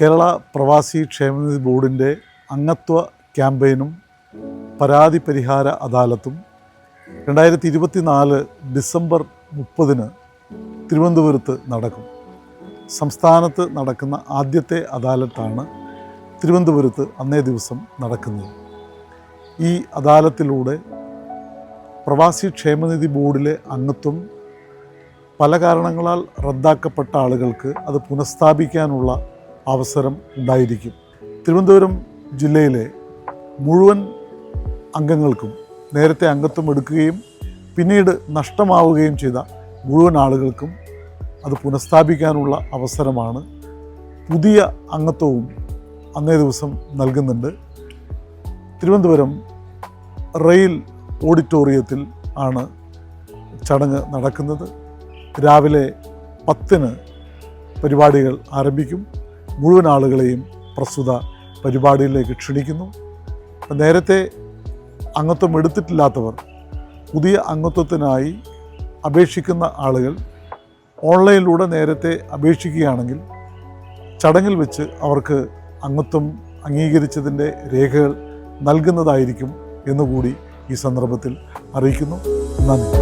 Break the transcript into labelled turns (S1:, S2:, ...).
S1: കേരള പ്രവാസി ക്ഷേമനിധി ബോർഡിൻ്റെ അംഗത്വ ക്യാമ്പയിനും പരാതി പരിഹാര അദാലത്തും 2024 ഡിസംബർ 30 തിരുവനന്തപുരത്ത് നടക്കും. സംസ്ഥാനത്ത് നടക്കുന്ന ആദ്യത്തെ അദാലത്താണ് തിരുവനന്തപുരത്ത് അന്നേ ദിവസം നടക്കുന്നത്. ഈ അദാലത്തിലൂടെ പ്രവാസി ക്ഷേമനിധി ബോർഡിലെ അംഗത്വം പല കാരണങ്ങളാൽ റദ്ദാക്കപ്പെട്ട ആളുകൾക്ക് അത് പുനഃസ്ഥാപിക്കാനുള്ള അവസരം ഉണ്ടായിരിക്കും. തിരുവനന്തപുരം ജില്ലയിലെ മുഴുവൻ അംഗങ്ങൾക്കും നേരത്തെ അംഗത്വം എടുക്കുകയും പിന്നീട് നഷ്ടമാവുകയും ചെയ്ത മുഴുവൻ ആളുകൾക്കും അത് പുനഃസ്ഥാപിക്കാനുള്ള അവസരമാണ്. പുതിയ അംഗത്വവും അന്നേ ദിവസം നൽകുന്നുണ്ട്. തിരുവനന്തപുരം റെയിൽ ഓഡിറ്റോറിയത്തിൽ ആണ് ചടങ്ങ് നടക്കുന്നത്. രാവിലെ 10 പരിപാടികൾ ആരംഭിക്കും. മുഴുവൻ ആളുകളെയും പ്രസ്തുത പരിപാടിയിലേക്ക് ക്ഷണിക്കുന്നു. നേരത്തെ അംഗത്വം എടുത്തിട്ടില്ലാത്തവർ പുതിയ അംഗത്വത്തിനായി അപേക്ഷിക്കുന്ന ആളുകൾ ഓൺലൈനിലൂടെ നേരത്തെ അപേക്ഷിക്കുകയാണെങ്കിൽ ചടങ്ങിൽ വെച്ച് അവർക്ക് അംഗത്വം അംഗീകരിച്ചതിൻ്റെ രേഖകൾ നൽകുന്നതായിരിക്കും എന്നുകൂടി ഈ സന്ദർഭത്തിൽ അറിയിക്കുന്നു. നന്ദി.